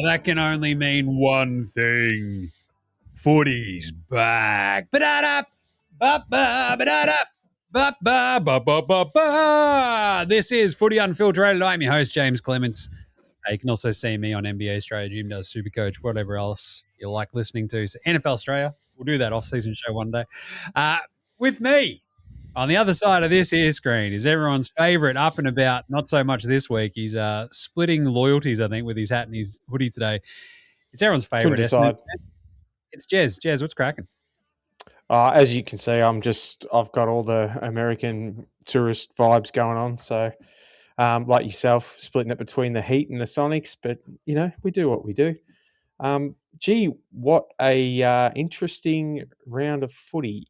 that can only mean one thing. Footy's back. Ba-da-da, ba-ba, ba-da-da, ba-ba, ba-ba, ba-ba. This is Footy Unfilterated. I'm your host, James Clements. You can also see me on NBA Australia, Jim does Supercoach, whatever else you like listening to. So NFL Australia, we'll do that off-season show one day. With me, on the other side of this here screen is everyone's favourite up and about, not so much this week. He's splitting loyalties, I think, with his hat and his hoodie today. It's everyone's favourite. Couldn't decide. It's Jez. Jez, what's cracking? As you can see, I've got all the American tourist vibes going on. So, like yourself, splitting it between the Heat and the Sonics, but we do what we do. What a interesting round of footy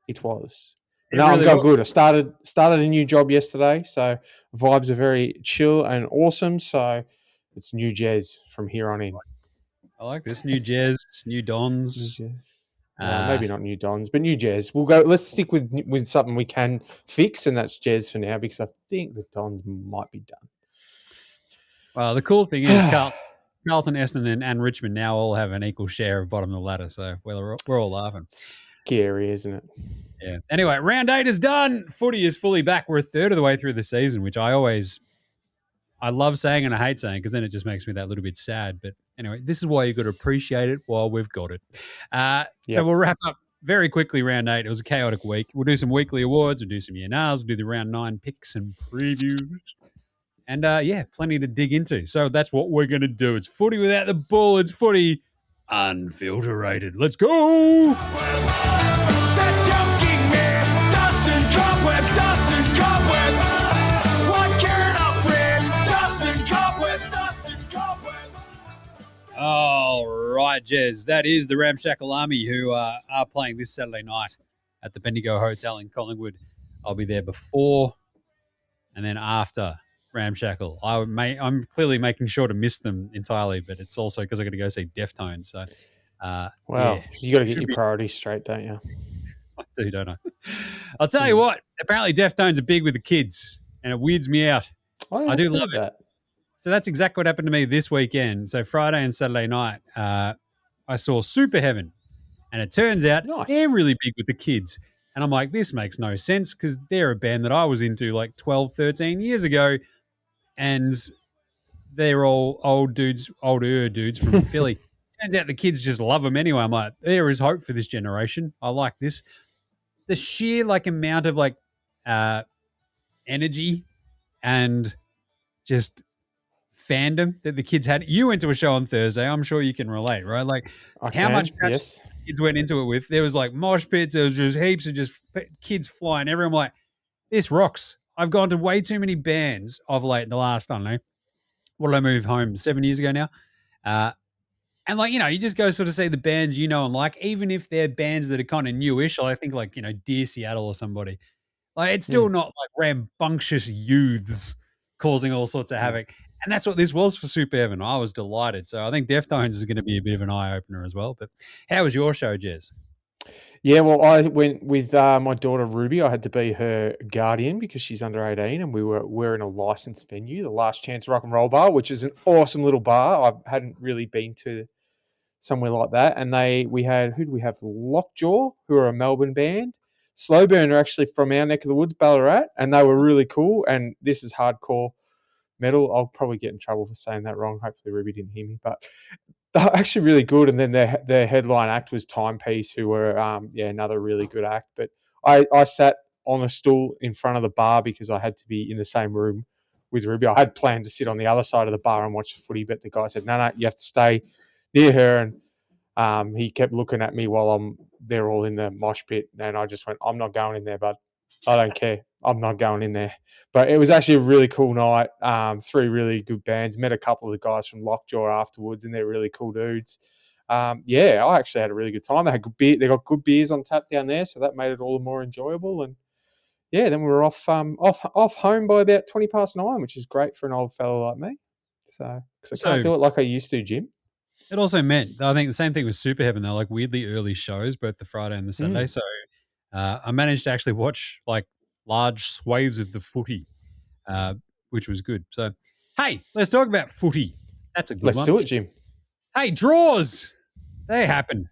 it was. I'm going good. I started a new job yesterday, so vibes are very chill and awesome. So it's new Jez from here on in. I like this. New Jez, new Dons. New Jez. Maybe not new Dons, but new Jez. We'll go. Let's stick with something we can fix, and that's Jez for now, because I think the Dons might be done. Well, the cool thing is Carlton, Essendon, and Richmond now all have an equal share of bottom of the ladder, so we're all laughing. Scary, isn't it? Yeah. Anyway, round 8 is done. Footy is fully back. We're a third of the way through the season, which I love saying and I hate saying, because then it just makes me that little bit sad. But anyway, this is why you've got to appreciate it while we've got it. So we'll wrap up very quickly round 8. It was a chaotic week. We'll do some weekly awards. We'll do some year-nars. We'll do the round 9 picks and previews. And, plenty to dig into. So that's what we're going to do. It's footy without the bull. It's footy unfilterated. Let's go! All right, Jez. That is the Ramshackle Army who are playing this Saturday night at the Bendigo Hotel in Collingwood. I'll be there before and then after Ramshackle. I'm clearly making sure to miss them entirely, but it's also because I've got to go see Deftones. So, you got to get your priorities straight, don't you? I do, don't I? I'll tell you what. Apparently, Deftones are big with the kids, and it weirds me out. I do love it. So that's exactly what happened to me this weekend. So Friday and Saturday night, I saw Super Heaven, and it turns out they're really big with the kids. And I'm like, this makes no sense, because they're a band that I was into like 12, 13 years ago, and they're all older dudes from Philly. Turns out the kids just love them anyway. I'm like, there is hope for this generation. I like this. The sheer amount of energy and just fandom that the kids had. You went to a show on Thursday. I'm sure you can relate, right? How much kids went into it with. There was mosh pits. There was just heaps of just kids flying everywhere. I'm like, this rocks. I've gone to way too many bands of late. The last, I don't know, what did I move home 7 years ago now? And you just go sort of see the bands you know and like, even if they're bands that are kind of newish. I think Dear Seattle or somebody. It's still not rambunctious youths causing all sorts of havoc. And that's what this was for Super Heaven. I was delighted. So I think Deftones is going to be a bit of an eye-opener as well. But how was your show, Jez? Yeah, well, I went with my daughter, Ruby. I had to be her guardian because she's under 18, and we're in a licensed venue, the Last Chance Rock and Roll Bar, which is an awesome little bar. I hadn't really been to somewhere like that. And who do we have? Lockjaw, who are a Melbourne band. Slowburn are actually from our neck of the woods, Ballarat, and they were really cool. And this is hardcore metal. I'll probably get in trouble for saying that wrong. Hopefully Ruby didn't hear me, but they're actually really good. And then their headline act was Timepiece, who were another really good act. But I sat on a stool in front of the bar because I had to be in the same room with Ruby. I had planned to sit on the other side of the bar and watch the footy, but the guy said, no, you have to stay near her. And he kept looking at me while they're all in the mosh pit. And I just went, I'm not going in there, bud. I don't care. I'm not going in there. But it was actually a really cool night. 3 really good bands. Met a couple of the guys from Lockjaw afterwards, and they're really cool dudes. I actually had a really good time. They had good beer. They got good beers on tap down there, so that made it all the more enjoyable. And then we were off home by about 9:20, which is great for an old fella like me. So, because I can't do it like I used to, Jim. It also meant, I think the same thing with Super Heaven. They're like weirdly early shows, both the Friday and the Saturday. So I managed to actually watch like large swathes of the footy, which was good. So, hey, let's talk about footy. That's a good Let's one. do it, Jim. Hey, draws. They happen.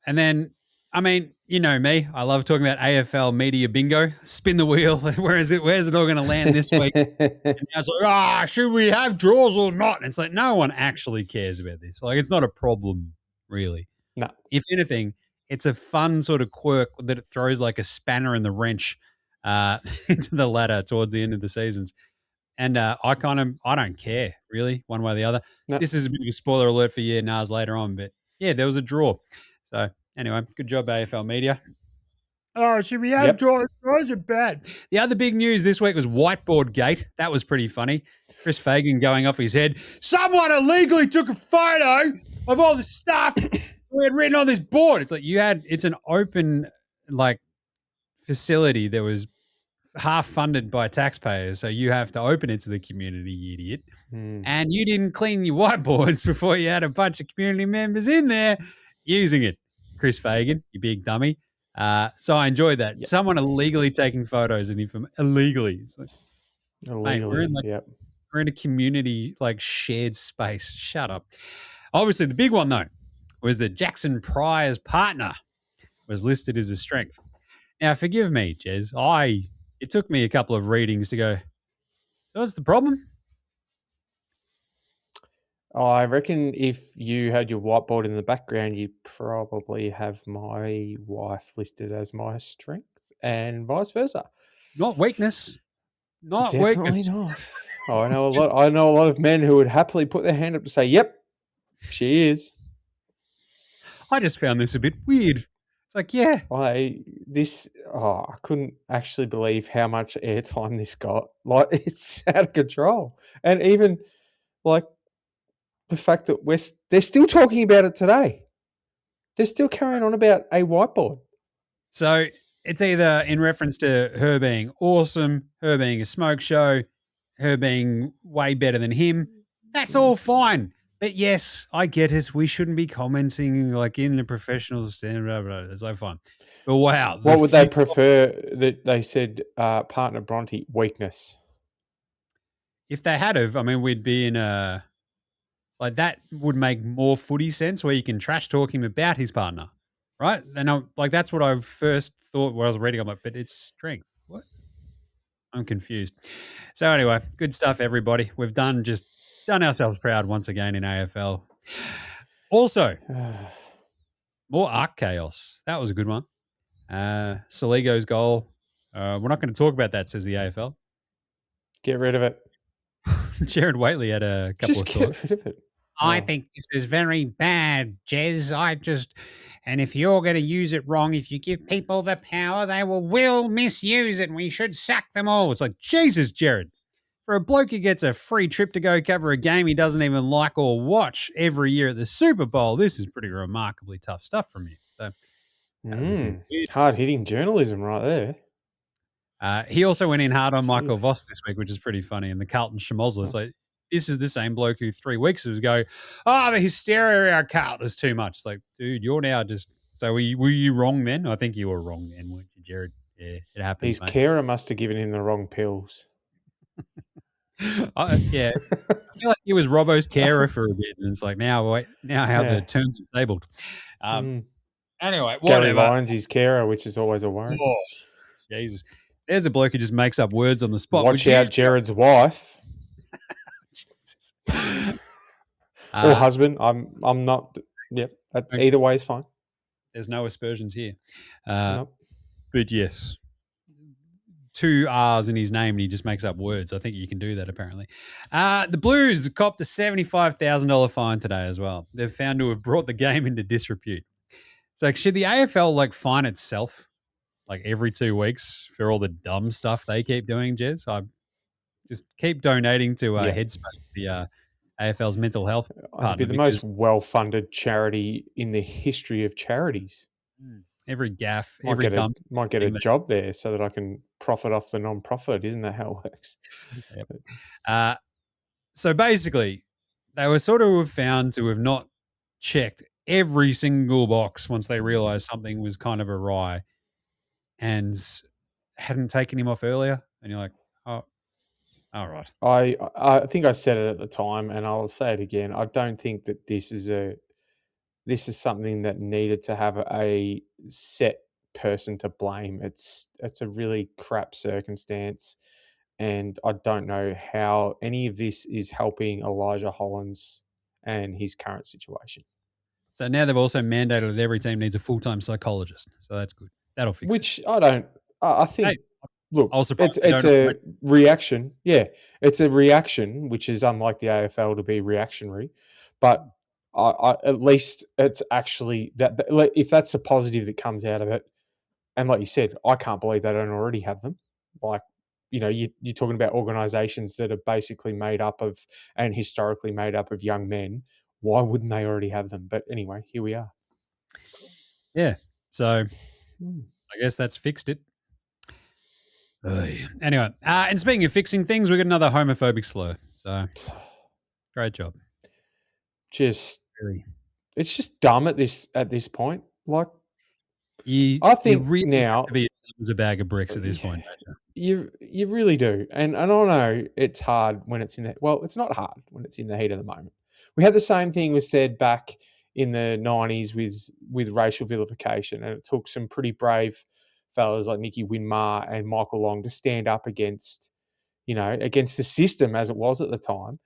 And then, I mean, you know me. I love talking about AFL media bingo. Spin the wheel. Where's it all going to land this week? And now it's like, should we have draws or not? And it's like, no one actually cares about this. Like, it's not a problem, really. No. If anything, it's a fun sort of quirk that it throws like a spanner in the wrench into the ladder towards the end of the seasons. And I don't care, really, one way or the other. No. This is a bit of a spoiler alert for year Nars later on, but yeah, there was a draw. So anyway, good job, AFL media. Oh, should we have draws? Draws are bad. The other big news this week was Whiteboard Gate. That was pretty funny. Chris Fagan going off his head. Someone illegally took a photo of all the stuff we had written on this board. It's like it's an open like facility that was half funded by taxpayers, so you have to open it to the community, you idiot. And you didn't clean your whiteboards before you had a bunch of community members in there using it. Chris Fagan, you big dummy. So I enjoyed that. Yep. Someone illegally taking photos of him illegally. It's like, illegally, mate, we're in a community like shared space. Shut up. Obviously, the big one though was that Jackson Pryor's partner was listed as a strength. Now, forgive me, Jez. It took me a couple of readings to go, so what's the problem? I reckon if you had your whiteboard in the background, you'd probably have my wife listed as my strength and vice versa. Not weakness. Definitely not. Oh, I know a lot of men who would happily put their hand up to say, yep, she is. I just found this a bit weird. It's like, yeah. I couldn't actually believe how much airtime this got. Like, it's out of control. And even, like, the fact that they're still talking about it today. They're still carrying on about a whiteboard. So it's either in reference to her being awesome, her being a smoke show, her being way better than him. That's all fine. But yes, I get it. We shouldn't be commenting like in the professional stand. Blah, blah, blah. It's like fine. But wow. What would they prefer that they said partner Bronte weakness? If they had of, I mean, we'd be in a like that would make more footy sense where you can trash talk him about his partner, right? And that's what I first thought when I was reading. I'm like, but it's strength. What? I'm confused. So anyway, good stuff, everybody. We've done ourselves proud once again in AFL. Also, more arc chaos. That was a good one. Saligo's goal. We're not going to talk about that, says the AFL. Get rid of it. Jared Waitley had a couple of thoughts. Just get rid of it. I think this is very bad, Jez. And if you're going to use it wrong, if you give people the power, they will misuse it, and we should sack them all. It's like, Jesus, Jared. For a bloke who gets a free trip to go cover a game he doesn't even like or watch every year at the Super Bowl, this is pretty remarkably tough stuff from you. So, hard-hitting journalism right there. He also went in hard on Michael Voss this week, which is pretty funny. And the Carlton schmozzler. It's like, this is the same bloke who 3 weeks ago, the hysteria around Carlton is too much. It's like, dude, you're now just. So were you wrong then? I think you were wrong then, weren't you, Jared? Yeah, it happens. His carer must have given him the wrong pills. Yeah, I feel like he was Robbo's carer for a bit, and it's like now how the terms are stabled. Anyway, whatever. Gary Lyons his carer, which is always a worry. Oh, Jesus, there's a bloke who just makes up words on the spot. Watch out, Jared's wife or husband. I'm not. Yep, okay. Either way is fine. There's no aspersions here, nope. But yes. 2 R's in his name and he just makes up words. I think you can do that apparently. The Blues copped a $75,000 fine today as well. They're found to have brought the game into disrepute. So should the AFL fine itself every 2 weeks for all the dumb stuff they keep doing, Jez? I just keep donating to Headspace, the AFL's mental health partner. It'd be the most well-funded charity in the history of charities. Every gaff, might get a job there so that I can profit off the non-profit. Isn't that how it works? Yep. So basically, they were sort of found to have not checked every single box once they realised something was kind of awry and hadn't taken him off earlier. And you're like, oh, All right. I think I said it at the time, and I'll say it again. I don't think that this is something that needed to have a set person to blame. It's a really crap circumstance, and I don't know how any of this is helping Elijah Hollins and his current situation. So now they've also mandated that every team needs a full-time psychologist. So that's good. That'll fix it. Which I think. Hey, look, I was surprised it's a reaction. Yeah, it's a reaction, which is unlike the AFL to be reactionary. But I at least it's actually that if that's a positive that comes out of it, and like you said, I can't believe they don't already have them. Like, you're talking about organisations that are basically made up of and historically made up of young men. Why wouldn't they already have them? But anyway, here we are. Yeah. So I guess that's fixed it. Anyway, and speaking of fixing things, we got another homophobic slur. So great job. Just really, it's just dumb at this point. Like, I think really now to be as a bag of bricks at this point. You really do, and I know it's hard when it's it's not hard when it's in the heat of the moment. We had the same thing was said back in the 90s with racial vilification, and it took some pretty brave fellas like Nicky Winmar and Michael Long to stand up against the system as it was at the time.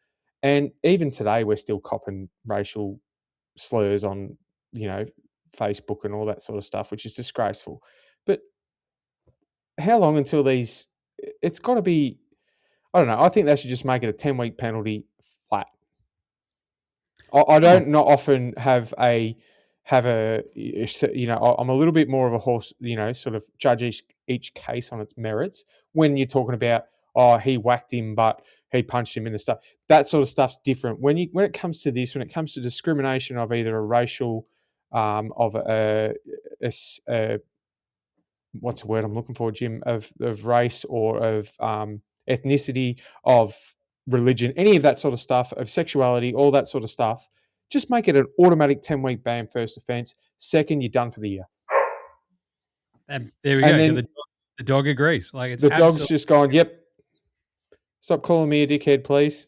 And even today, we're still copping racial slurs on, Facebook and all that sort of stuff, which is disgraceful. But how long until these? It's got to be. I don't know. I think they should just make it a 10-week penalty flat. I don't not often have a. I'm a little bit more of a horse. Sort of judge each case on its merits. When you're talking about, he whacked him, but he punched him in the stuff. That sort of stuff's different. When it comes to this, when it comes to discrimination of either a racial, of a what's the word I'm looking for, Jim, of race or of ethnicity, of religion, any of that sort of stuff, of sexuality, all that sort of stuff, just make it an automatic 10-week ban first offence. Second, you're done for the year. And there we go. Then, the dog agrees. Like, it's the dog's just going, yep, stop calling me a dickhead, please.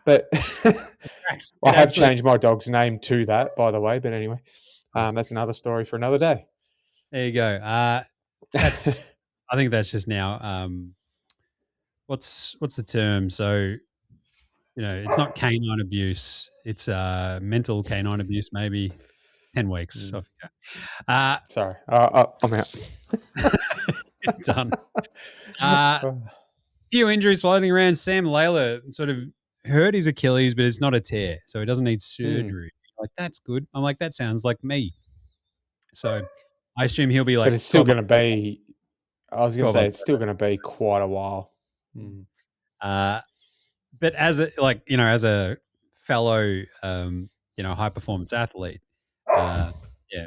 But I have changed my dog's name to that, by the way. But anyway, that's another story for another day. There you go. That's. I think that's just now. What's the term? So, it's not canine abuse. It's mental canine abuse. Maybe 10 weeks. Sorry, I'm out. Done. Few injuries floating around. Sam Layla sort of hurt his Achilles, but it's not a tear, so he doesn't need surgery. Like, that's good. I'm like, that sounds like me. So I assume he'll be like. But it's still going to be. I was going to say it's still going to be quite a while. But as a fellow, high performance athlete,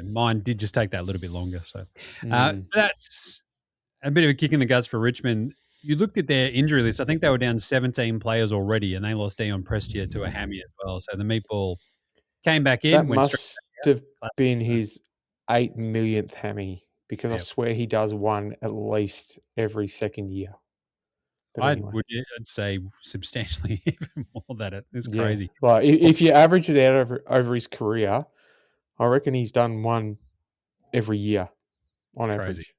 mine did just take that a little bit longer. So that's a bit of a kick in the guts for Richmond. You looked at their injury list. I think they were down 17 players already, and they lost Dion Prestia to a hammy as well. So the meatball came back in. That must have been his 8 millionth hammy, because I swear he does one at least every second year. I'd say substantially even more than it. It's crazy. Like, if you average it out over his career, I reckon he's done one every year on average. Crazy.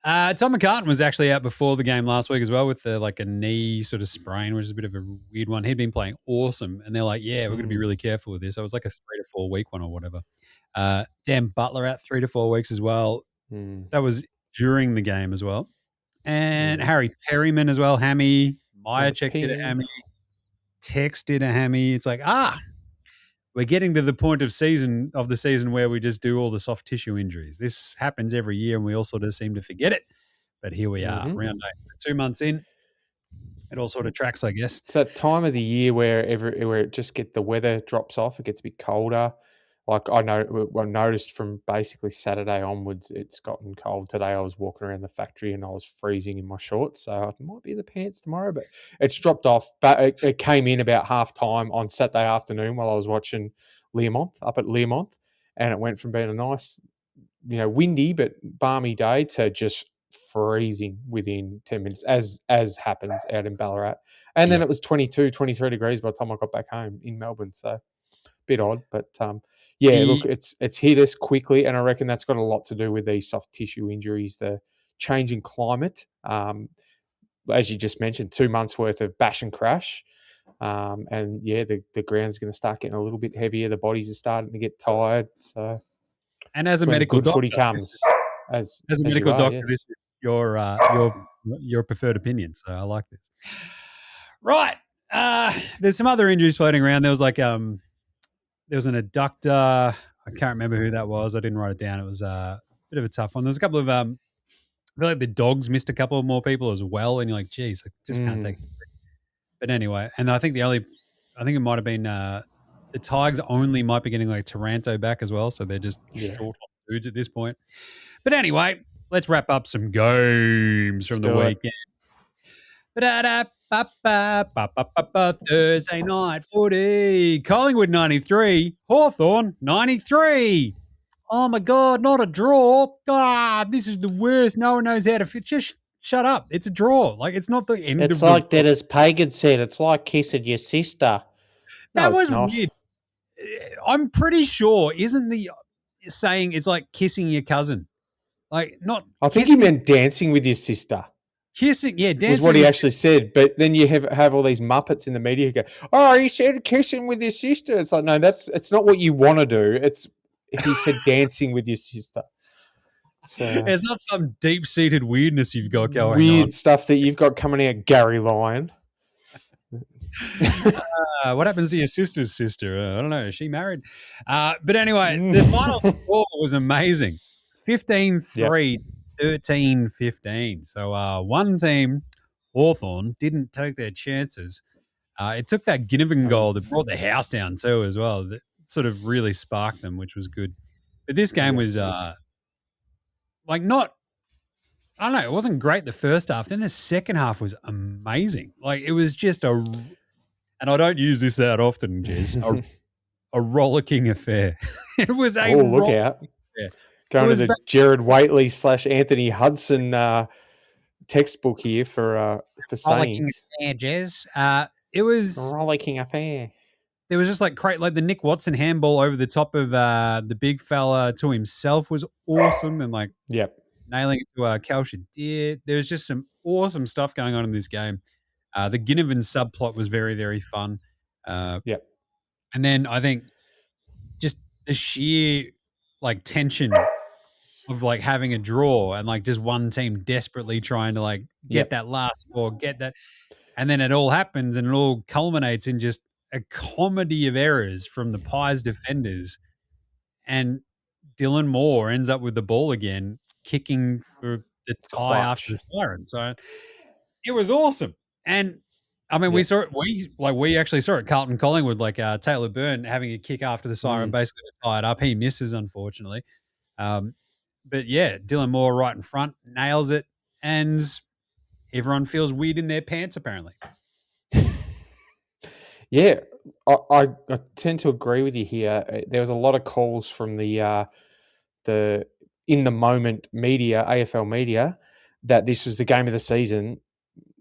Tom McCartan was actually out before the game last week as well with a knee sort of sprain, which is a bit of a weird one. He'd been playing awesome, and they're like, we're going to be really careful with this. It was like a 3 to 4 week one or whatever. Dan Butler out 3 to 4 weeks as well. That was during the game as well. And Harry Perryman as well, hammy. Myercheck did a hammy. Tex did a hammy. It's like, we're getting to the point of the season where we just do all the soft tissue injuries. This happens every year, and we all sort of seem to forget it. But here we are, round 8. 2 months in, it all sort of tracks, I guess. It's that time of the year where it just the weather drops off. It gets a bit colder. Like, I noticed from basically Saturday onwards, it's gotten cold. Today I was walking around the factory and I was freezing in my shorts, so I might be in the pants tomorrow, but it's dropped off. But it came in about half-time on Saturday afternoon while I was watching up at Learmonth, and it went from being a nice, windy but balmy day to just freezing within 10 minutes, as happens out in Ballarat. And then it was 22, 23 degrees by the time I got back home in Melbourne. So bit odd, but look, it's hit us quickly, and I reckon that's got a lot to do with these soft tissue injuries, the changing climate. As you just mentioned, 2 months worth of bash and crash. The ground's going to start getting a little bit heavier. The bodies are starting to get tired. So, and as a medical doctor, footy comes. As a medical doctor, yes. This is your preferred opinion. So I like this. Right. There's some other injuries floating around. There was like there was an adductor. I can't remember who that was. I didn't write it down. It was a bit of a tough one. There's a couple of I feel like the Dogs missed a couple of more people as well, and you're like, geez, I just can't take it. But anyway, and I think it might have been the Tigers only might be getting like Taranto back as well, so they're just short on dudes at this point. But anyway, let's wrap up some games from the weekend. Thursday night footy. Collingwood 93, Hawthorn 93. Oh my God, not a draw. This is the worst. No one knows how to fit. Just shut up. It's a draw. Like, it's not the end of It's like Dennis Pagan said. It's like kissing your sister. That was weird. I'm pretty sure, isn't the saying it's like kissing your cousin? Like, not. I think he meant dancing with your sister. Kissing, dancing was what he actually said. But then you have all these muppets in the media who go, "Oh, he said kissing with your sister." It's like, no, it's not what you want to do. He said dancing with your sister. So, it's not some deep-seated weirdness you've got going on. Weird stuff that you've got coming out, Gary Lyon. What happens to your sister's sister? I don't know. Is she married? But anyway, the final score was amazing. 15-3, 13-15. So one team, Hawthorn, didn't take their chances. It took that Ginnivan goal that brought the house down too as well. That sort of really sparked them, which was good. But this game was I don't know, it wasn't great the first half. Then the second half was amazing. Like, it was just and I don't use this that often, Jez, a rollicking affair. It was a look out. Affair. Going to the Jared Waitley / Anthony Hudson textbook here for saying. Rollicking affair, Jez. It was rollicking affair. There was just like the Nick Watson handball over the top of the big fella to himself was awesome, and nailing it to Cal Shadir. There was just some awesome stuff going on in this game. The Ginnivan subplot was very, very fun. And then I think just the sheer tension of having a draw and just one team desperately trying to get that last score, get that, and then it all happens and it all culminates in just a comedy of errors from the Pies defenders, and Dylan Moore ends up with the ball again, kicking for the tie after the siren. So it was awesome. And I mean, we saw it. We actually saw it. Carlton Collingwood, Taylor Byrne having a kick after the siren, basically to tie it up. He misses, unfortunately. But yeah, Dylan Moore right in front, nails it, and everyone feels weird in their pants, apparently. Yeah, I tend to agree with you here. There was a lot of calls from the in the moment media, AFL media, that this was the game of the season.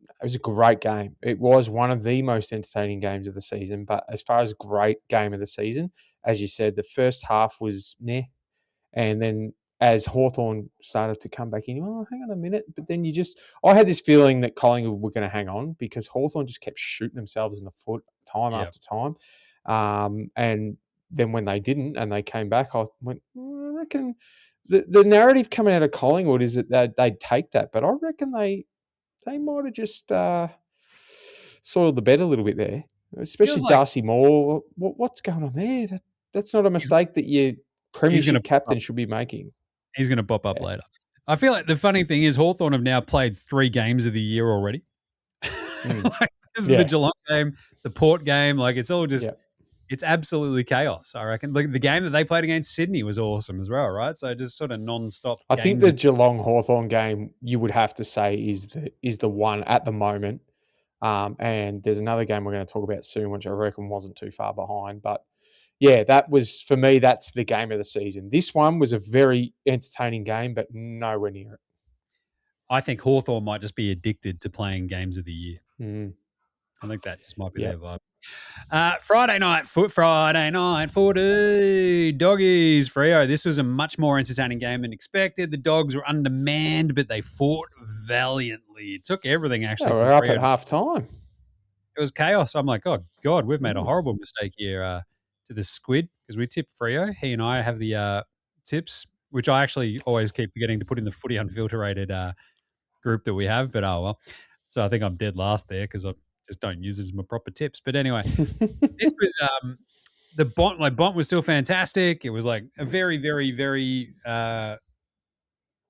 It was a great game. It was one of the most entertaining games of the season. But as far as great game of the season, as you said, the first half was meh. And then as Hawthorn started to come back in, hang on a minute. But then I had this feeling that Collingwood were going to hang on because Hawthorn just kept shooting themselves in the foot time after time. And then when they didn't and they came back, I went, I reckon the narrative coming out of Collingwood is that they'd take that. But I reckon they might have just soiled the bed a little bit there, especially Darcy Moore. What's going on there? That's not a mistake that your premiership captain should be making. He's going to pop up later. I feel like the funny thing is Hawthorn have now played 3 games of the year already. This is the Geelong game, the Port game. It's all just it's absolutely chaos, I reckon. The game that they played against Sydney was awesome as well, right? So just sort of non-stop. I think the Geelong-Hawthorn game, you would have to say, is the one at the moment. And there's another game we're going to talk about soon, which I reckon wasn't too far behind. But yeah, that was, for me, that's the game of the season. This one was a very entertaining game, but nowhere near it. I think Hawthorn might just be addicted to playing games of the year. Mm. I think that just might be their vibe. Friday night footy, doggies, Freo. This was a much more entertaining game than expected. The Dogs were undermanned, but they fought valiantly. It took everything, actually. They were up at half time. It was chaos. I'm like, oh, God, we've made a horrible mistake here to the squid because we tipped Freo. He and I have the tips, which I actually always keep forgetting to put in the Footy Unfilterated group that we have, but oh, well. So I think I'm dead last there because I just don't use it as my proper tips. But anyway, this was the Bont was still fantastic. It was like a very, very, very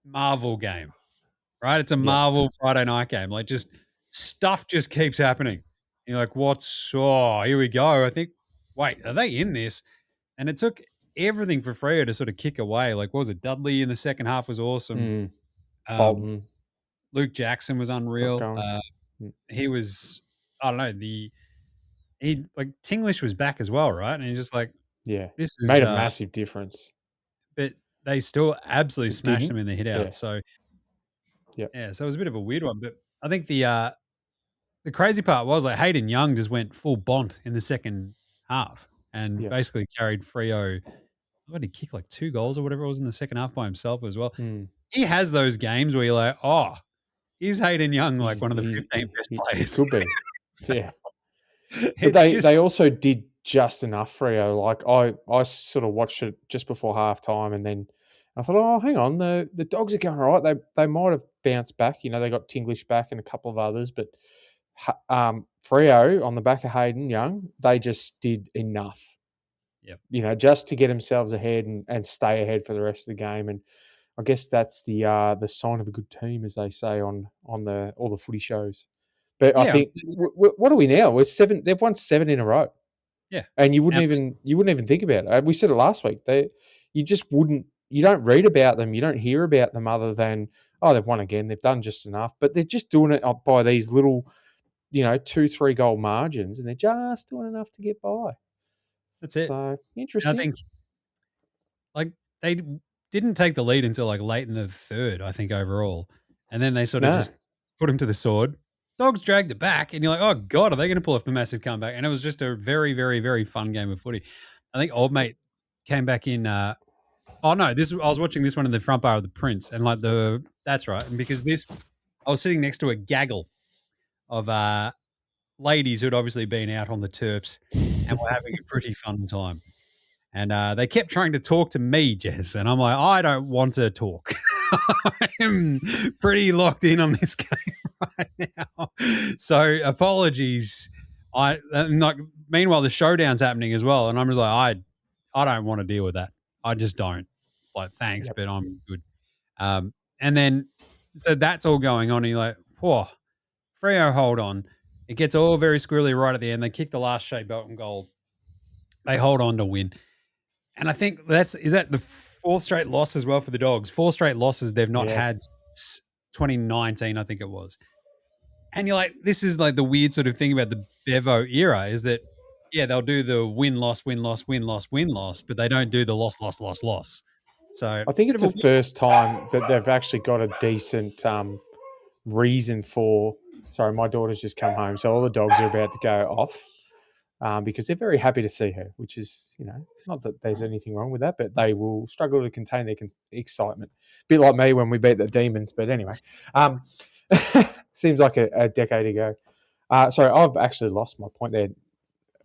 Marvel game, right? It's a Marvel Friday night game. Like just stuff just keeps happening. You're like, here we go. I think, wait, are they in this? And it took everything for Freo to sort of kick away. Like, what was it? Dudley in the second half was awesome. Bolton. Luke Jackson was unreal. He was, I don't know, Tinglish was back as well, right? And he's just like, this is made a massive difference. But they still absolutely smashed them in the hit out. So, so it was a bit of a weird one. But I think the crazy part was like Hayden Young just went full Bont in the second half and basically carried Freo. What did he kick, like 2 goals or whatever it was in the second half by himself as well? He has those games where you're like, oh, is Hayden Young like one of the 15 best players? Could be. Yeah. But they also did just enough, Freo. Like I sort of watched it just before half time and then I thought, oh, hang on, the Dogs are going all right. They might have bounced back. You know, they got Tinglish back and a couple of others, but Freo on the back of Hayden Young, they just did enough. You know, just to get themselves ahead and stay ahead for the rest of the game. And I guess that's the sign of a good team, as they say on all the footy shows. But I think what are we now? We're 7. They've won 7 in a row. Yeah, and you wouldn't even think about it. We said it last week. You just wouldn't. You don't read about them. You don't hear about them other than they've won again. They've done just enough. But they're just doing it by these little, 2-3 goal margins, and they're just doing enough to get by. That's it. So interesting. I think, they didn't take the lead until late in the third, I think, overall. And then they sort of just put him to the sword. Dogs dragged it back, and you're like, oh, God, are they going to pull off the massive comeback? And it was just a very, very, very fun game of footy. I think Old Mate came back in. I was watching this one in the front bar of the Prince, and that's right. And because I was sitting next to a gaggle of ladies who had obviously been out on the Terps and were having a pretty fun time. And they kept trying to talk to me, Jess, and I'm like, I don't want to talk. I'm pretty locked in on this game right now. So apologies. Meanwhile, the showdown's happening as well, and I'm just like, I don't want to deal with that. I just don't. Thanks, but I'm good. And then, so that's all going on, and you're like, whoa, Freo, hold on. It gets all very squirrely right at the end. They kick the last Shea Belton goal. They hold on to win. And I think is that the 4th straight loss as well for the Dogs? 4 straight losses they've not had since 2019, I think it was. And you're like, this is the weird sort of thing about the Bevo era is that, they'll do the win-loss, win-loss, win-loss, win-loss, but they don't do the loss, loss, loss, loss. So I think it's the first time that they've actually got a decent reason for. Sorry, my daughter's just come home, so all the dogs are about to go off because they're very happy to see her, which is, not that there's anything wrong with that, but they will struggle to contain their excitement. A bit like me when we beat the Demons, but anyway, seems like a decade ago. Sorry, I've actually lost my point there,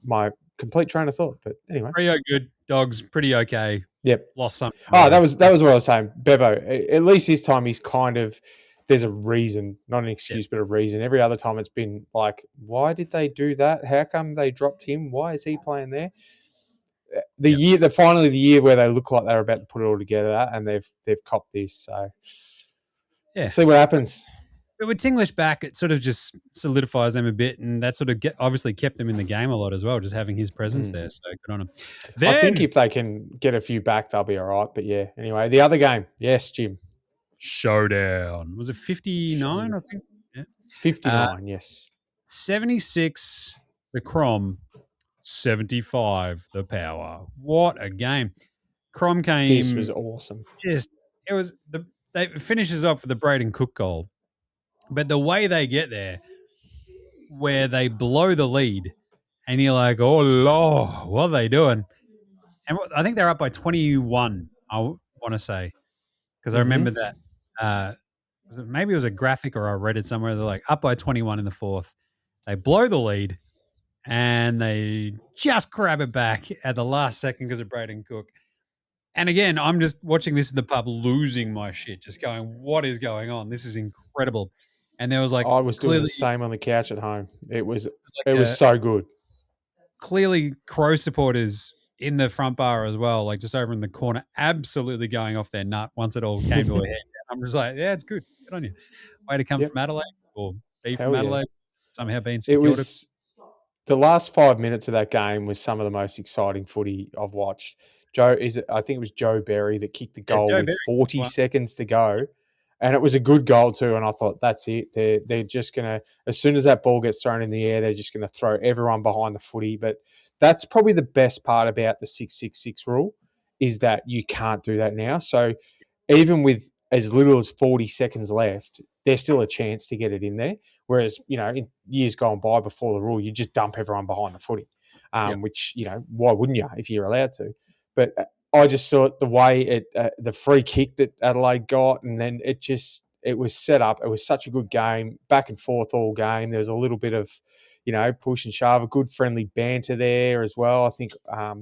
my complete train of thought, but anyway. Pretty good. Dogs, pretty okay. Yep. Lost some. Oh, that was what I was saying. Bevo, at least this time he's kind of, there's a reason, not an excuse, but a reason. Every other time it's been like, why did they do that? How come they dropped him? Why is he playing there? Finally the year where they look like they're about to put it all together, and they've copped this. So see what happens. But with Tinglish back, it sort of just solidifies them a bit, and that sort of obviously kept them in the game a lot as well, just having his presence there. So good on him. I think if they can get a few back, they'll be all right. But anyway, the other game, yes, Jim. Showdown. Was it 59, I think? Yeah. 59, yes. 76, the Crom. 75, the Power. What a game. Crom came. This was awesome. It finishes off with the Braden Cook goal. But the way they get there, where they blow the lead, and you're like, oh, Lord, what are they doing? And I think they're up by 21, I want to say, because I remember that. Maybe it was a graphic or I read it somewhere. They're like up by 21 in the fourth. They blow the lead, and they just grab it back at the last second because of Braden Cook. And again, I'm just watching this in the pub, losing my shit, just going, what is going on? This is incredible. And there was like, I was doing the same on the couch at home. It was so good. Clearly, Crow supporters in the front bar as well, like just over in the corner, absolutely going off their nut once it all came to a head. I'm just like, yeah, it's good. Good on you. Way to come from Adelaide or be from Adelaide, somehow being St Kilda. The last 5 minutes of that game was some of the most exciting footy I've watched. I think it was Joe Berry that kicked the goal with 40 seconds to go. And it was a good goal too. And I thought, that's it. They're just going to, as soon as that ball gets thrown in the air, they're just going to throw everyone behind the footy. But that's probably the best part about the 6-6-6 rule is that you can't do that now. So even with as little as 40 seconds left, there's still a chance to get it in there. Whereas, in years gone by before the rule, you just dump everyone behind the footy, which, why wouldn't you if you're allowed to? But I just thought the way the free kick that Adelaide got, and then it was set up. It was such a good game, back and forth all game. There was a little bit of, push and shove, a good friendly banter there as well. I think, I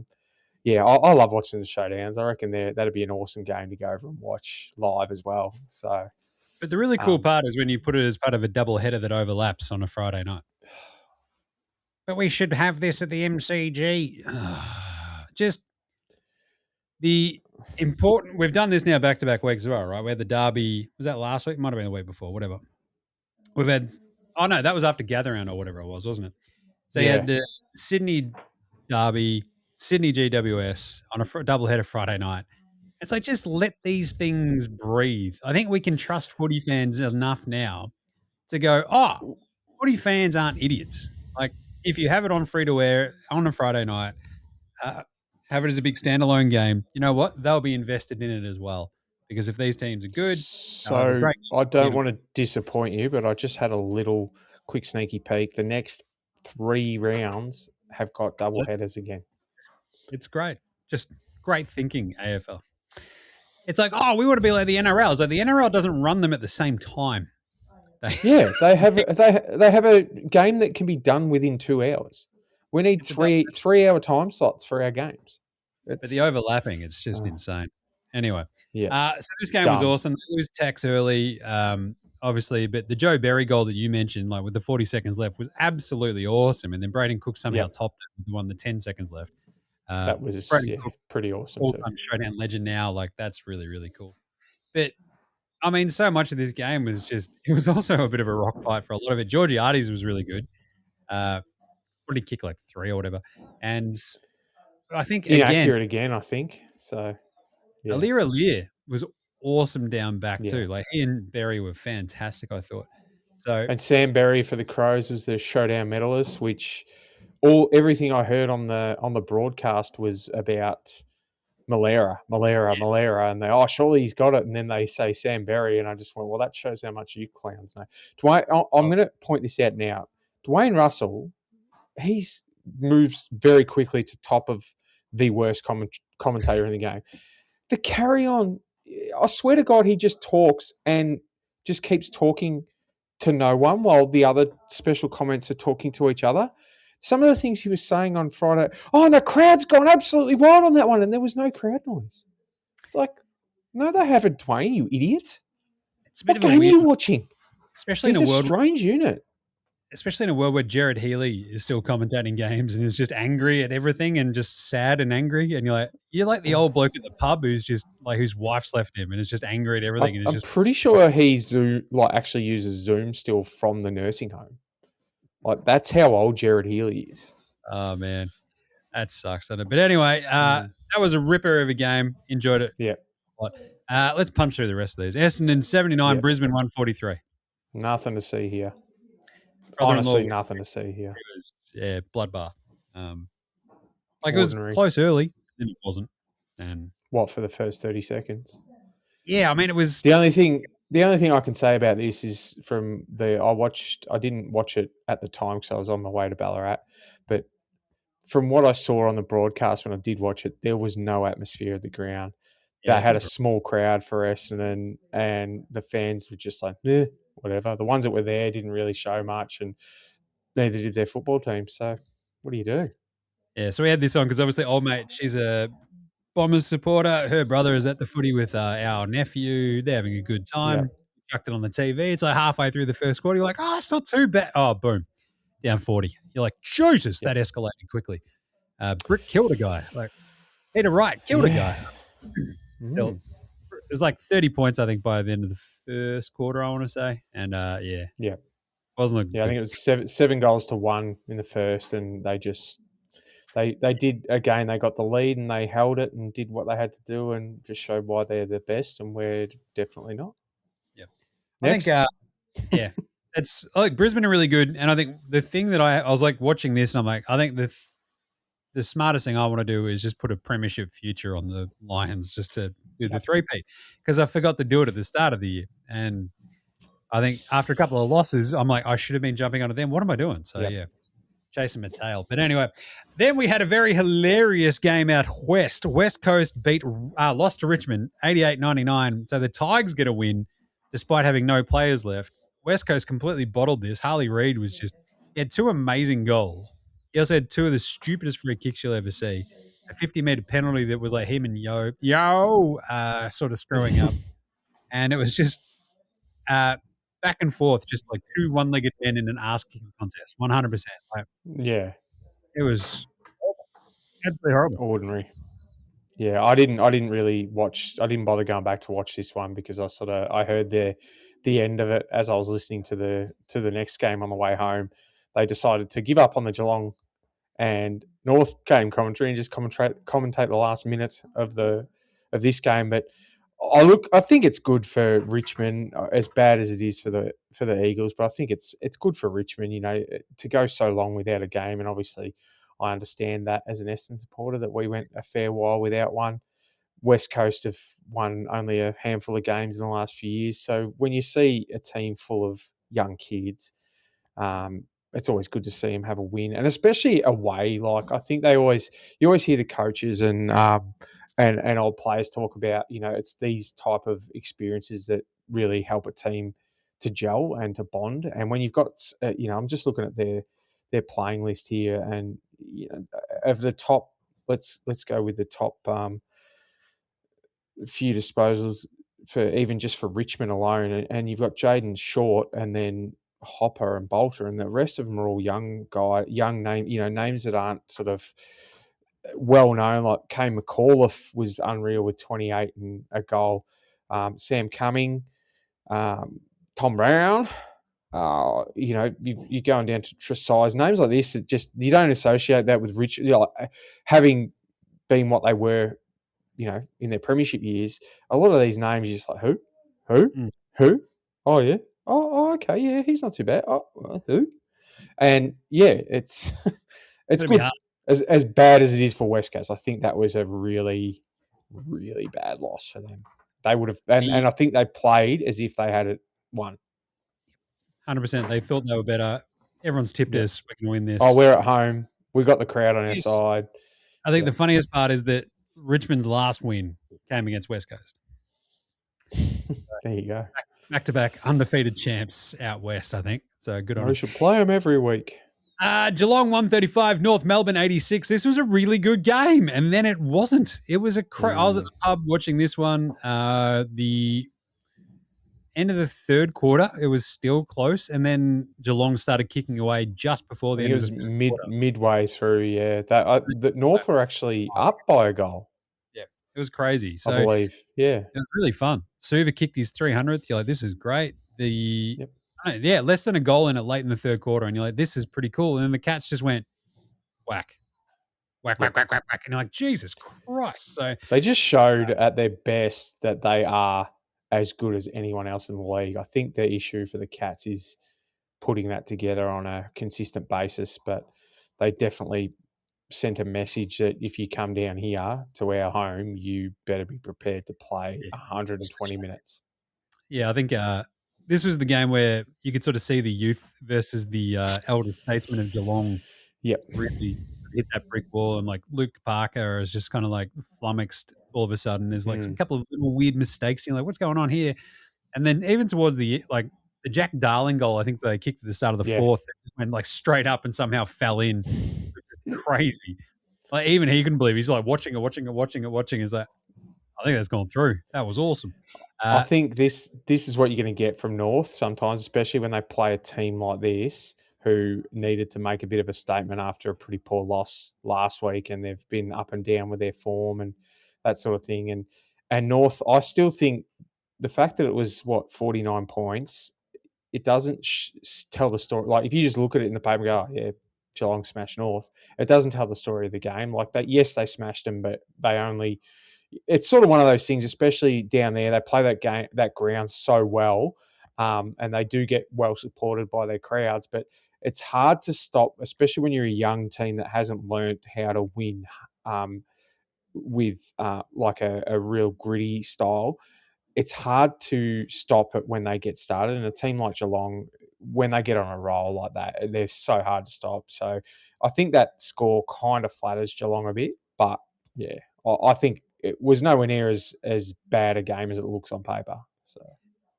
love watching the showdowns. I reckon that'd be an awesome game to go over and watch live as well. So, but the really cool part is when you put it as part of a double header that overlaps on a Friday night. But we should have this at the MCG. Just the important. We've done this now back-to-back weeks as well, right? We had the derby. Was that last week? Might have been the week before. Whatever. We've had. Oh no, that was after gather round or whatever it was, wasn't it? So you had the Sydney derby, Sydney GWS on a double header Friday night. It's like, just let these things breathe. I think we can trust footy fans enough now to go, footy fans aren't idiots. Like, if you have it on free-to-air on a Friday night, have it as a big standalone game, you know what? They'll be invested in it as well. Because if these teams are good... So, I don't want to disappoint you, but I just had a little quick sneaky peek. The next 3 rounds have got double headers again. It's great. Just great thinking, AFL. It's like, we want to be like the NRL. It's like the NRL doesn't run them at the same time. They have a game that can be done within 2 hours. We need 3-hour time slots for our games. But the overlapping, it's just insane. Anyway, so this game was awesome. They lose Tex early, obviously, but the Joe Berry goal that you mentioned, like with the 40 seconds left, was absolutely awesome. And then Braden Cook somehow topped it with the one the 10 seconds left. That was pretty awesome. All-time showdown legend now. Like, that's really, really cool. But, I mean, so much of this game was it was also a bit of a rock fight for a lot of it. Georgiades was really good. What did he kick, like 3 or whatever? And I think, inaccurate again, I think. So, Alir was awesome down back too. Like, he and Berry were fantastic, I thought. And Sam Berry for the Crows was the showdown medalist, which... everything I heard on the broadcast was about Malera, and they surely he's got it, and then they say Sam Berry, and I just went, well, that shows how much you clowns know. I'm going to point this out now. Dwayne Russell, he's moves very quickly to top of the worst commentator in the game. The carry on, I swear to God, he just talks and just keeps talking to no one while the other special comments are talking to each other. Some of the things he was saying on Friday, and the crowd's gone absolutely wild on that one, and there was no crowd noise. It's like, no, they haven't, Dwayne, you idiot. It's a bit what game are you watching? Especially in a world, strange unit. Especially in a world where Jared Healy is still commentating games and is just angry at everything and just sad and angry. And you're like the old bloke at the pub who's just like, whose wife's left him and is just angry at everything. I'm pretty sure he actually uses Zoom still from the nursing home. Like, that's how old Jared Healy is. Oh, man. That sucks, doesn't it? But anyway, that was a ripper of a game. Enjoyed it. Yeah. Let's punch through the rest of these. Essendon 79, Brisbane 143. Nothing to see here. Honestly, nothing to see here. It was, bloodbath. It was close early, then it wasn't. And what, for the first 30 seconds? Yeah, I mean, it was... The only thing The only thing I can say about this is I didn't watch it at the time because I was on my way to Ballarat, but from what I saw on the broadcast when I did watch it, there was no atmosphere at the ground. They had a small crowd for Essendon, and the fans were just like, whatever. The ones that were there didn't really show much, and neither did their football team. So what do you do? Yeah, so we had this on because obviously old mate, she's a Bombers supporter. Her brother is at the footy with our nephew. They're having a good time. Yep. Chucked it on the TV. It's like halfway through the first quarter. You're like, oh, it's not too bad. Oh, boom. Down 40. You're like, Jesus, that escalated quickly. Brick killed a guy. Like, Peter Wright killed a guy. Still, it was like 30 points, I think, by the end of the first quarter, I want to say. And, Yeah. Wasn't looking I think it was 7 goals to 1 in the first, and they just they did again. They got the lead and they held it and did what they had to do and just showed why they're the best, and we're definitely not. Yep. Next. I think, it's like Brisbane are really good, and I think the thing that I was like watching this, and I'm like, I think the smartest thing I want to do is just put a premiership future on the Lions just to do the three-peat, because I forgot to do it at the start of the year, and I think after a couple of losses, I'm like, I should have been jumping onto them. What am I doing? So, chasing my tail. But anyway, then we had a very hilarious game out west. West Coast lost to Richmond 88-99. So the Tigers get a win despite having no players left. West Coast completely bottled this. Harley Reid he had 2 amazing goals. He also had 2 of the stupidest free kicks you'll ever see. A 50-meter penalty that was like him and Yo sort of screwing up. And it was just back and forth, just like 2 one-legged men in an ass-kicking contest, 100%. It was absolutely horrible. Ordinary. Yeah, I didn't really watch. I didn't bother going back to watch this one because I heard the end of it as I was listening to the next game on the way home. They decided to give up on the Geelong and North game commentary and just commentate the last minute of this game. But I think it's good for Richmond, as bad as it is for the Eagles. But I think it's good for Richmond, to go so long without a game. And obviously, I understand that as an Essendon supporter that we went a fair while without one. West Coast have won only a handful of games in the last few years. So when you see a team full of young kids, it's always good to see them have a win, and especially away. Like I think you always hear the coaches and old players talk about, it's these type of experiences that really help a team to gel and to bond. And when you've got, I'm just looking at their playing list here, and of the top, let's go with the top few disposals for Richmond alone, and you've got Jaden Short and then Hopper and Bolter, and the rest of them are all young names that aren't sort of well known. Like Kane McAuliffe was unreal with 28 and a goal. Sam Cumming, Tom Brown. You're going down to size names like this. It just, you don't associate that with having been what they were, in their premiership years. A lot of these names, you're just like, who? Oh yeah. Oh, okay, yeah, he's not too bad. Oh, who? And yeah, it's good. As bad as it is for West Coast, I think that was a really, really bad loss for them. They would have, and I think they played as if they had it won. 100%. They thought they were better. Everyone's tipped us. We can win this. Oh, we're at home. We got the crowd on our side. I think the funniest part is that Richmond's last win came against West Coast. There you go. Back-to-back undefeated champs out west, I think. So good on them. We should play them every week. Geelong 135, North Melbourne 86. This was a really good game, and then it wasn't. It was I was at the pub watching this one. The end of the third quarter, it was still close, and then Geelong started kicking away just before the end of the third quarter. Midway through, yeah. The North were actually up by a goal. Yeah, it was crazy. So I believe, yeah. It was really fun. Suva kicked his 300th. You're like, this is great. Less than a goal in it late in the third quarter, and you're like, this is pretty cool. And then the Cats just went whack. And you're like, Jesus Christ. So they just showed at their best that they are as good as anyone else in the league. I think the issue for the Cats is putting that together on a consistent basis, but they definitely sent a message that if you come down here to our home, you better be prepared to play 120 minutes. I think this was the game where you could sort of see the youth versus the elder statesmen of Geelong really hit that brick wall, and like Luke Parker is just kind of like flummoxed all of a sudden. There's like a couple of little weird mistakes. You're like, what's going on here? And then even towards the Jack Darling goal, I think they kicked at the start of the fourth, it just went like straight up and somehow fell in. Crazy. Like even he couldn't believe it. He's like watching it. He's like, I think that's gone through. That was awesome. I think this is what you're going to get from North sometimes, especially when they play a team like this who needed to make a bit of a statement after a pretty poor loss last week, and they've been up and down with their form and that sort of thing. And North, I still think the fact that it was 49 points, it doesn't tell the story. Like if you just look at it in the paper and go, oh, yeah, Geelong smashed North, it doesn't tell the story of the game. Like that, yes, they smashed them, but they only. It's sort of one of those things, especially down there. They play that ground so well, and they do get well supported by their crowds. But it's hard to stop, especially when you're a young team that hasn't learned how to win with like a real gritty style. It's hard to stop it when they get started. And a team like Geelong, when they get on a roll like that, they're so hard to stop. So I think that score kind of flatters Geelong a bit. But yeah, I think it was nowhere near as bad a game as it looks on paper. So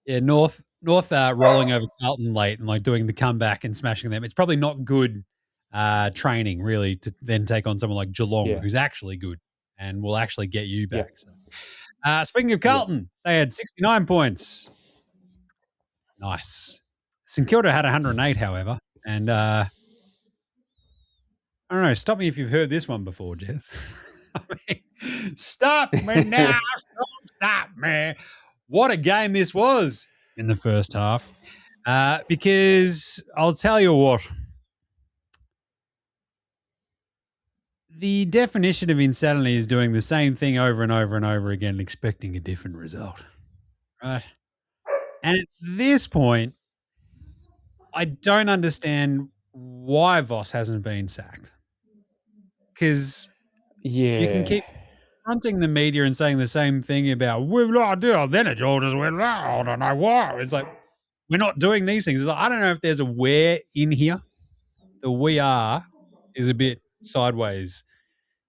yeah, North rolling over Carlton late and like doing the comeback and smashing them. It's probably not good training really to then take on someone like Geelong, who's actually good and will actually get you back. So. Speaking of Carlton, they had 69 points. Nice. St Kilda had 108, however, and I don't know. Stop me if you've heard this one before, Jez. I mean, stop me now. Stop me. What a game this was in the first half. Because I'll tell you what. The definition of insanity is doing the same thing over and over and over again, expecting a different result. Right? And at this point, I don't understand why Voss hasn't been sacked. Because you can keep fronting the media and saying the same thing about, we've not done advantage orders, I don't know why. It's like, we're not doing these things. It's like, I don't know if there's a where in here. The we are is a bit sideways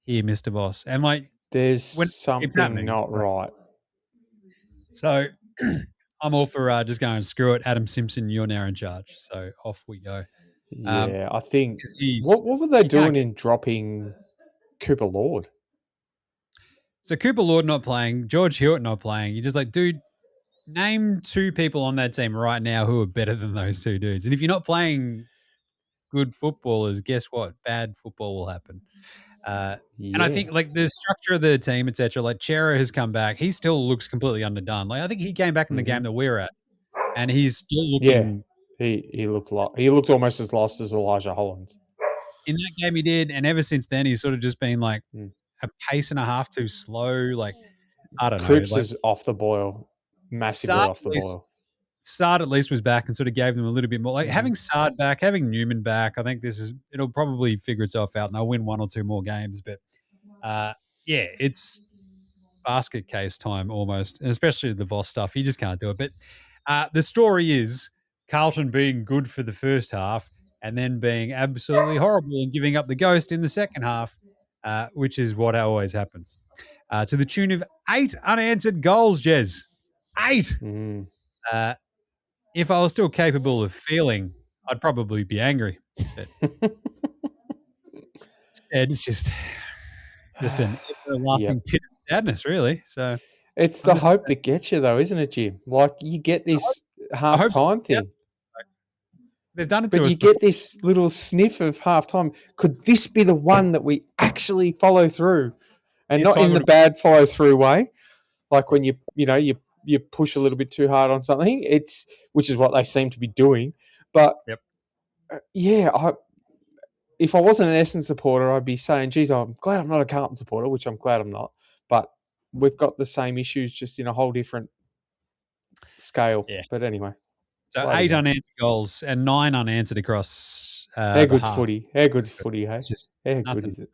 here, Mr. Voss. And like, there's something not right. So I'm all for just going, screw it, Adam Simpson, you're now in charge. So off we go. I think what were they doing in dropping Cooper Lord? So Cooper Lord not playing, George Hewitt not playing. You're just like, dude, name two people on that team right now who are better than those two dudes. And if you're not playing good footballers, guess what? Bad football will happen. And I think like the structure of the team, etc. Like Chera has come back. He still looks completely underdone. Like I think he came back in the game that we're at, and he's still looking. He looked almost as lost as Elijah Hollands. In that game he did, and ever since then he's sort of just been like a pace and a half too slow. Like I don't know. Cripps is off the boil, massively off the boil. Sard at least was back and sort of gave them a little bit more. Like having Sard back, having Newman back, I think it'll probably figure itself out and they'll win one or two more games. But it's basket case time almost, and especially the Voss stuff. He just can't do it. But the story is Carlton being good for the first half and then being absolutely horrible and giving up the ghost in the second half, which is what always happens. To the tune of 8 unanswered goals, Jez. 8! If I was still capable of feeling, I'd probably be angry. But instead, it's just an everlasting pit of sadness, really. So it's the hope that gets you, though, isn't it, Jim? Like you get this half-time thing. They've done it to us. But you get this little sniff of half-time. Could this be the one that we actually follow through, and not in the bad follow-through way, like when you push a little bit too hard on something, which is what they seem to be doing. But if I wasn't an Essendon supporter, I'd be saying, geez, I'm glad I'm not a Carlton supporter, which I'm glad I'm not. But we've got the same issues, just in a whole different scale. Yeah. But anyway. So 8 unanswered goals and 9 unanswered across how good's footy? How good's footy, hey? Just how good is it?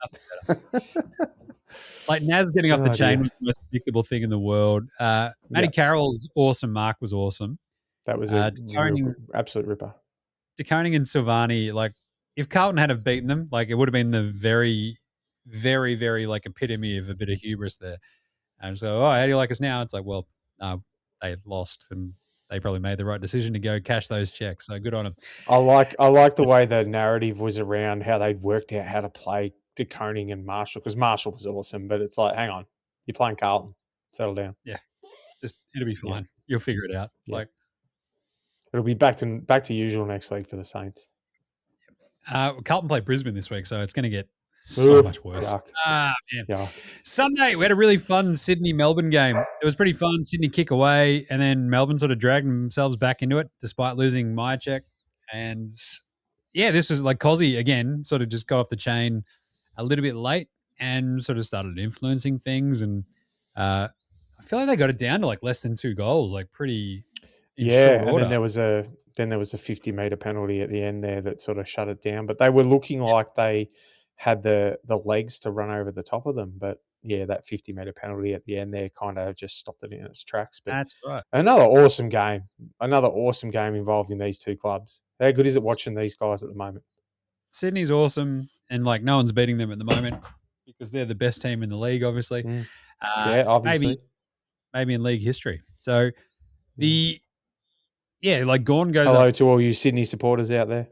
Like Naz getting off the chain was the most predictable thing in the world. Matty Carroll's awesome mark was awesome. That was a absolute ripper. DeConing and Silvani, like if Carlton had have beaten them, like it would have been the very, very, very like epitome of a bit of hubris there. And so, how do you like us now? It's like, well, they lost and they probably made the right decision to go cash those checks. So good on them. I like the way the narrative was around how they'd worked out how to play DeConing and Marshall, because Marshall was awesome, but it's like, hang on, you're playing Carlton. Settle down. Yeah. Just it'll be fine. Yeah. You'll figure it out. Yeah. Like it'll be back to usual next week for the Saints. Carlton play Brisbane this week, so it's going to get so much worse. Sunday, we had a really fun Sydney-Melbourne game. It was pretty fun. Sydney kick away, and then Melbourne sort of dragged themselves back into it despite losing Myercheck. And, this was like Cozzy, again, sort of just got off the chain a little bit late and sort of started influencing things. And I feel like they got it down to like less than 2 goals, like pretty in short order. And then there was a 50-metre penalty at the end there that sort of shut it down. But they were looking like they had the legs to run over the top of them. But, that 50-metre penalty at the end there kind of just stopped it in its tracks. But that's right. Another awesome game involving these two clubs. How good is it watching these guys at the moment? Sydney's awesome, and like no one's beating them at the moment because they're the best team in the league, obviously. Obviously. Maybe in league history. So like Gawn goes Hello to all you Sydney supporters out there.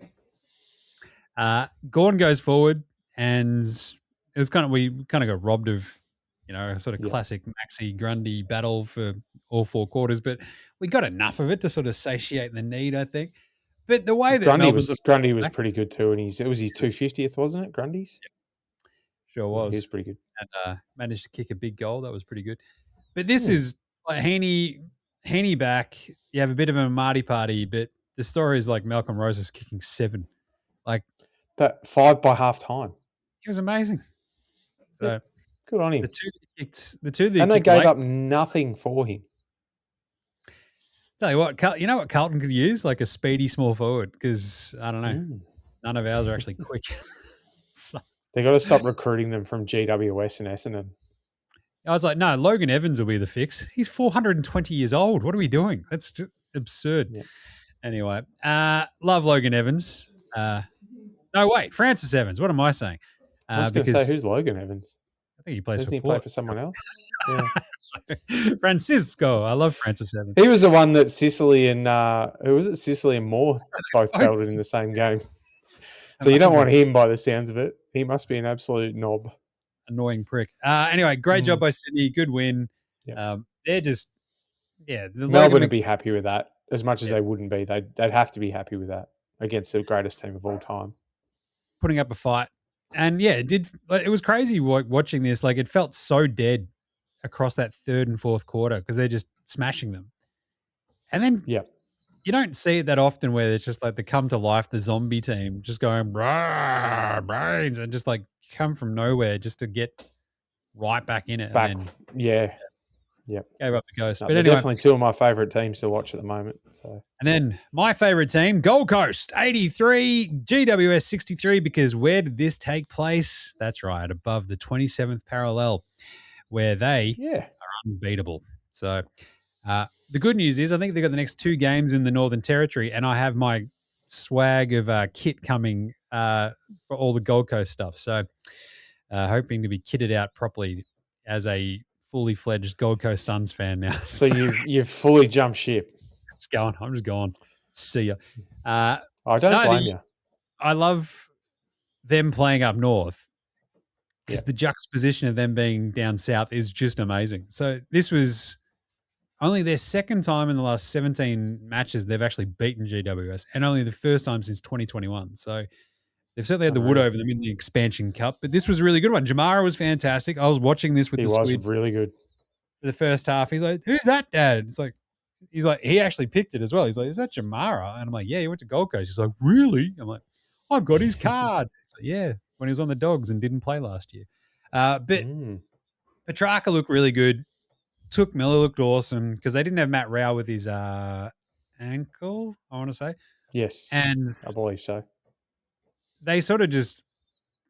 Gawn goes forward, and it was we kind of got robbed of, a sort of classic Maxi Grundy battle for all 4 quarters, but we got enough of it to sort of satiate the need, I think. But the way that Grundy was pretty good too, and it was his 250th, wasn't it? Grundy's, sure was. He was pretty good, and managed to kick a big goal. That was pretty good. But this is like Heaney back. You have a bit of a Marty party, but the story is like Malcolm Rose is kicking 7, like that 5 by half time. It was amazing. So good on him. The two that and they gave up nothing for him. Tell you what, you know what Carlton could use? Like a speedy small forward, because I don't know, none of ours are actually quick. So, they got to stop recruiting them from GWS and Essendon. I was like, no, Logan Evans will be the fix. He's 420 years old. What are we doing? That's just absurd. Yeah. Anyway, love Logan Evans. No, wait, Francis Evans. What am I saying? I was going to say, who's Logan Evans? I think he plays Doesn't he play for someone else? Yeah. Francisco. I love Francis Evans. He was the one that Sicily and who was it? Sicily and Moore both belted in the same game. So you don't want him by the sounds of it. He must be an absolute knob. Annoying prick. Anyway, great job by Sydney. Good win. Yep. They're just, Melbourne would be happy with that as much as they wouldn't be. They'd have to be happy with that against the greatest team of all time. Putting up a fight. And it was crazy watching this. Like it felt so dead across that 3rd and 4th quarter because they're just smashing them. And then you don't see it that often where it's just like they come to life, the zombie team just going brains and just like come from nowhere just to get right back in it. And then, gave up the ghost. But anyway, definitely 2 of my favourite teams to watch at the moment. So, and then my favourite team, Gold Coast 83, GWS 63. Because where did this take place? That's right, above the 27th parallel, where they are unbeatable. So the good news is I think they've got the next 2 games in the Northern Territory, and I have my swag of kit coming for all the Gold Coast stuff. So hoping to be kitted out properly as a fully fledged Gold Coast Suns fan now. So you've fully jumped ship. I'm just going. See ya. I don't blame you. I love them playing up north because the juxtaposition of them being down south is just amazing. So this was only their 2nd time in the last 17 matches they've actually beaten GWS, and only the first time since 2021. So they've certainly had the wood over them in the Expansion Cup, but this was a really good one. Jamara was fantastic. I was watching this with the squid. He was really good. For the first half, he's like, "Who's that, Dad?" He's like, he actually picked it as well. He's like, "Is that Jamara?" And I'm like, "Yeah, he went to Gold Coast." He's like, "Really?" I'm like, "I've got his card." He's like, "Yeah, when he was on the Dogs and didn't play last year." But Petrarca looked really good. Took Miller looked awesome because they didn't have Matt Rao with his ankle, I want to say. Yes, and I believe so. They sort of just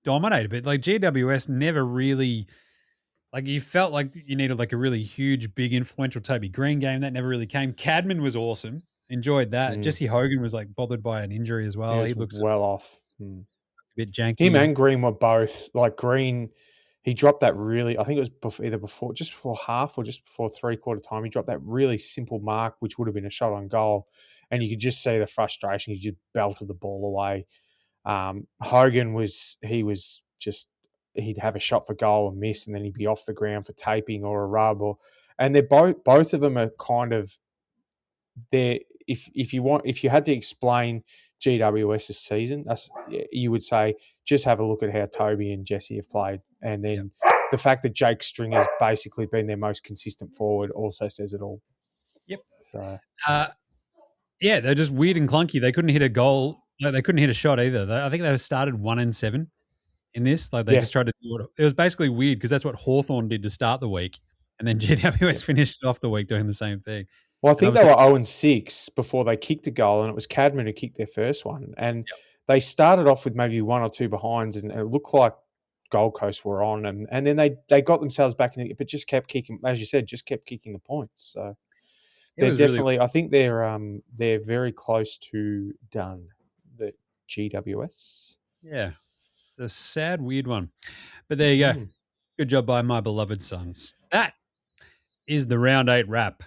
dominated it. Like GWS never really Like you felt like you needed like a really huge, big, influential Toby Green game. That never really came. Cadman was awesome. Enjoyed that. Jesse Hogan was like bothered by an injury as well. He looks well off. a bit janky. Him and Green were both like Green. He dropped that really. I think it was just before half or just before 3/4 time. He dropped that really simple mark, which would have been a shot on goal, and you could just see the frustration. He just belted the ball away. Hogan he'd have a shot for goal and miss, and then he'd be off the ground for taping or a rub, and they're both of them are kind of there. If you had to explain GWS's season, you would say just have a look at how Toby and Jesse have played, and then the fact that Jake Stringer's basically been their most consistent forward also says it all. Yep. So, they're just weird and clunky. They couldn't hit a goal. No, they couldn't hit a shot either. I think they started 1-7 in this. Like they just tried to do it. It was basically weird because that's what Hawthorn did to start the week, and then GWS finished off the week doing the same thing. Well, I think they were 0-6 before they kicked a goal, and it was Cadman who kicked their first one. And they started off with maybe 1 or 2 behinds, and it looked like Gold Coast were on, and then they got themselves back in it, but just kept kicking, as you said, just kept kicking the points. So they're definitely, I think they're very close to done. The GWS. Yeah, it's a sad, weird one, but there you go. Good job by my beloved Suns. That is the round 8 wrap